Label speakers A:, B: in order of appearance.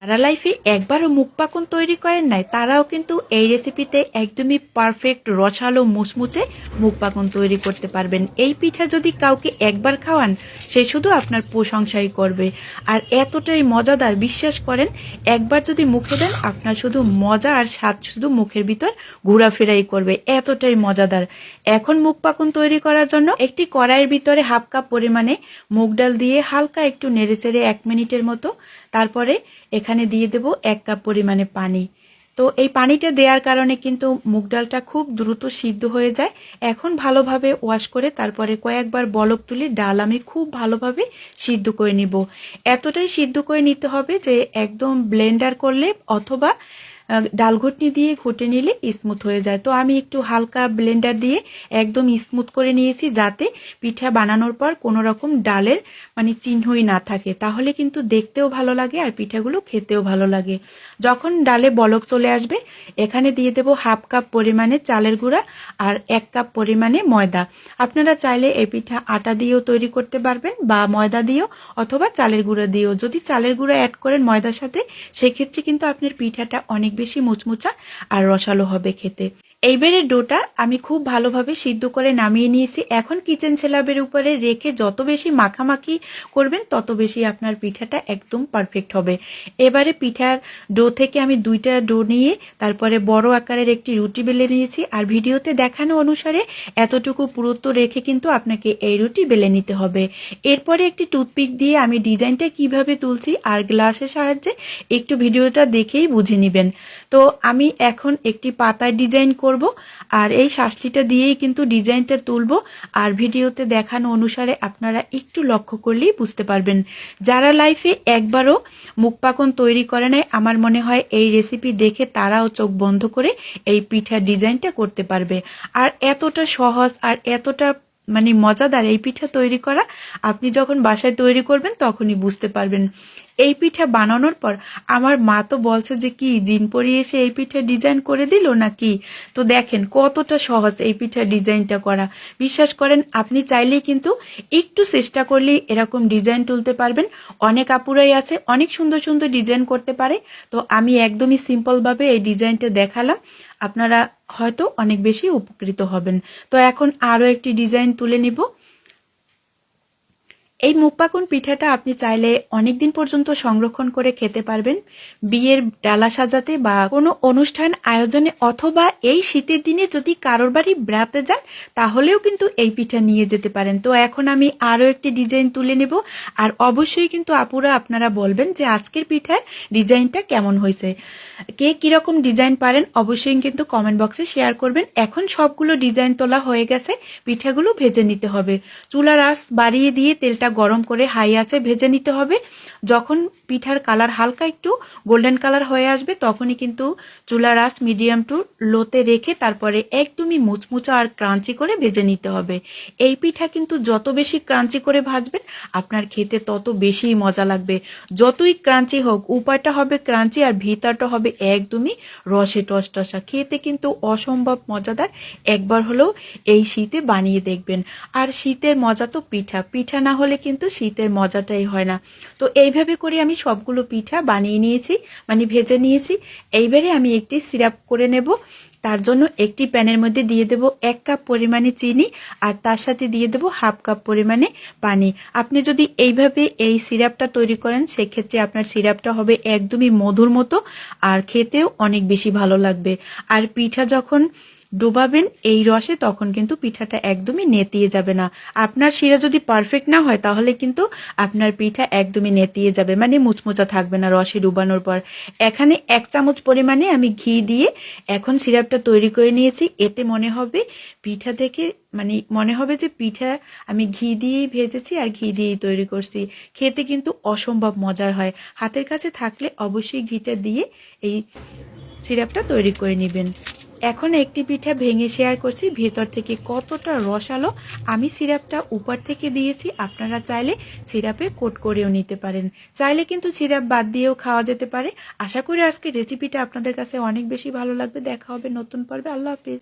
A: যারা লাইফে একবারও মুখ পাকন তৈরি করেন নাই তারাও কিন্তু এই রেসিপিতে একদমই পারফেক্ট রসালো মুচমুচে মুখ পাকন তৈরি করতে পারবেন। এই পিঠা যদি কাউকে একবার খাওয়ান সে শুধু আপনার প্রশংসাই করবে। আর এতটাই মজাদার, বিশ্বাস করেন, একবার যদি মুখে দেন আপনার শুধু মজা আর স্বাদ শুধু মুখের ভিতর ঘোরাফেরাই করবে, এতটাই মজাদার। এখন মুখ পাকন তৈরি করার জন্য একটি কড়াইয়ের ভিতরে হাফ কাপ পরিমাণে মুগ ডাল দিয়ে হালকা একটু নেড়েচেড়ে 1 মিনিটের মতো, তারপরে এখানে দিয়ে দেব 1 কাপ পরিমাণে পানি। তো এই পানিটা দেওয়ার কারণে কিন্তু মুগ ডালটা খুব দ্রুত সিদ্ধ হয়ে যায়। এখন ভালোভাবে ওয়াশ করে তারপরে কয়েকবার বলক তুলে ডাল আমি খুব ভালোভাবে সিদ্ধ করে নিব। এতটাই সিদ্ধ করে নিতে হবে যে একদম ব্লেন্ডার করলে অথবা ডাল ঘুটনি দিয়ে ঘুটে নিলে স্মুথ হয়ে যায়। তো আমি একটু হালকা ব্লেন্ডার দিয়ে একদম স্মুথ করে নিয়েছি, যাতে পিঠা বানানোর পর কোনো রকম ডালের চিহ্নই না থাকে, তাহলে কিন্তু দেখতেও ভালো লাগে আর পিঠাগুলো খেতেও ভালো লাগে। যখন ডালে বলক চলে আসবে এখানে দিয়ে দেব হাফ কাপ পরিমাণে চালের গুঁড়া আর 1 কাপ পরিমাণে ময়দা। আপনারা চাইলে এই পিঠা আটা দিয়েও তৈরি করতে পারবেন বা ময়দা দিয়েও অথবা চালের গুঁড়া দিয়েও। যদি চালের গুঁড়া অ্যাড করেন ময়দার সাথে সেক্ষেত্রে কিন্তু আপনার পিঠাটা অনেক বেশি মুচমুচা আর রসালো হবে খেতে। এইবারে ডোটা আমি খুব ভালোভাবে সিদ্ধ করে নামিয়ে নিয়েছি। এখন কিচেন স্ল্যাবের উপরে রেখে যত বেশি মাখামাখি করবেন তত বেশি আপনার পিঠাটা একদম পারফেক্ট হবে। এবারে পিঠার ডো থেকে আমি 2টা ডো নিয়ে তারপরে বড় আকারের একটি রুটি বেলে নিয়েছি। আর ভিডিওতে দেখানো অনুসারে এতটুকু পুরুত্ব রেখে কিন্তু আপনাকে এই রুটি বেলে নিতে হবে। এরপরে একটি টুথপিক দিয়ে আমি ডিজাইনটা কিভাবে তুলছি আর গ্লাসের সাহায্যে একটু ভিডিওটা দেখেই বুঝে নেবেন। তো আমি এখন একটি পাতার ডিজাইন করব, আর এই শাঁসলিটা দিয়েই কিন্তু ডিজাইনটা তুলবো। আর ভিডিওতে দেখানো অনুসারে আপনারা একটু লক্ষ্য করলেই বুঝতে পারবেন। যারা লাইফে একবারও মুখ পাকন তৈরি করে নাই, আমার মনে হয় এই রেসিপি দেখে তারাও চোখ বন্ধ করে এই পিঠার ডিজাইনটা করতে পারবে। আর এতটা সহজ আর এতটা মজাদার এই পিঠা তৈরি করা, আপনি যখন বাসায় তৈরি করবেন তখনই বুঝতে পারবেন। এই পিঠা বানানোর পর আমার মা তো বলছে যে কি জিন পরিয়ে এসে এই পিঠা ডিজাইন করে দিল নাকি। তো দেখেন কতটা সহজ এই পিঠার ডিজাইনটা করা। বিশ্বাস করেন আপনি চাইলেই কিন্তু একটু চেষ্টা করলেই এরকম ডিজাইন তুলতে পারবেন। অনেক আপুরাই আছে অনেক সুন্দর সুন্দর ডিজাইন করতে পারে, তো আমি একদমই সিম্পলভাবে এই ডিজাইনটা দেখালাম, আপনারা হয়তো অনেক বেশি উপকৃত হবেন। তো এখন আরও একটি ডিজাইন তুলে নিব। এই মুখ পাকন পিঠাটা আপনি চাইলে অনেকদিন পর্যন্ত সংরক্ষণ করে খেতে পারবেন, বিয়ের ডালা সাজাতে বা কোনো অনুষ্ঠান আয়োজনে, অথবা এই শীতের দিনে যদি কারোর বাড়ি বেড়াতে যান তাহলেও কিন্তু এই পিঠা নিয়ে যেতে পারেন। তো এখন আমি আরও একটি ডিজাইন তুলে নেব। আর অবশ্যই কিন্তু আপুরা আপনারা বলবেন যে আজকের পিঠার ডিজাইনটা কেমন হয়েছে, কে কীরকম ডিজাইন পারেন অবশ্যই কিন্তু কমেন্ট বক্সে শেয়ার করবেন। এখন সবগুলো ডিজাইন তোলা হয়ে গেছে, পিঠাগুলো ভেজে নিতে হবে। চুলার আঁচ বাড়িয়ে দিয়ে তেলটা গরম করে হাই আঁচে ভেজে নিতে হবে। যখন পিঠার কালার হালকা একটু গোল্ডেন কালার হয়ে আসবে তখনই কিন্তু চুলার আঁচ মিডিয়াম টু লোতে রেখে তারপরে একদমই মুচমুচা আর ক্রাঞ্চি করে ভেজে নিতে হবে। এই পিঠা কিন্তু যত বেশি ক্রাঞ্চি করে ভাজবেন আপনার খেতে তত বেশি মজা লাগবে। যতই ক্রাঞ্চি হোক উপরটা হবে ক্রাঞ্চি আর ভিতরটা হবে একদমই রসে টসটসা, খেতে কিন্তু অসম্ভব মজাদার। একবার হলেও এই শীতে বানিয়ে দেখবেন। আর শীতের মজা তো পিঠা, পিঠা না হলে কিন্তু শীতের মজাটাই হয় না। তো এইভাবে করে আমি সবগুলো পিঠা বানিয়ে নিয়েছি, ভেজে নিয়েছি। এইবারে আমি একটি সিরাপ করে নেব। তার জন্য একটি প্যানের মধ্যে দিয়ে দেব 1 কাপ পরিমাণে চিনি আর তার সাথে দিয়ে দেব হাফ কাপ পরিমাণে পানি। আপনি যদি এইভাবে এই সিরাপটা তৈরি করেন সেক্ষেত্রে আপনার সিরাপটা হবে একদমই মধুর মতো আর খেতেও অনেক বেশি ভালো লাগবে। আর পিঠা যখন ডুবাবেন এই রসে তখন কিন্তু পিঠাটা একদমই নেতিয়ে যাবে না। আপনার শিরা যদি পারফেক্ট না হয় তাহলে কিন্তু আপনার পিঠা একদমই নেতিয়ে যাবে, মুচমুচা থাকবে না রসে ডুবানোর পর। এখানে 1 চামচ পরিমাণে আমি ঘি দিয়ে এখন সিরাপটা তৈরি করে নিয়েছি। এতে মনে হবে পিঠা থেকে মনে হবে যে পিঠা আমি ঘি দিয়েই ভেজেছি আর ঘি দিয়েই তৈরি করছি। খেতে কিন্তু অসম্ভব মজার হয়। হাতের কাছে থাকলে অবশ্যই ঘিটা দিয়ে এই সিরাপটা তৈরি করে নেবেন। এখন একটি পিঠা ভেঙে শেয়ার করছি ভেতর থেকে কতটা রসালো। আমি সিরাপটা উপর থেকে দিয়েছি, আপনারা চাইলে সিরাপে কোট করেও নিতে পারেন, চাইলে কিন্তু সিরাপ বাদ দিয়েও খাওয়া যেতে পারে। আশা করি আজকের রেসিপিটা আপনাদের কাছে অনেক বেশি ভালো লাগবে। দেখা হবে নতুন পর্বে। আল্লাহ হাফেজ।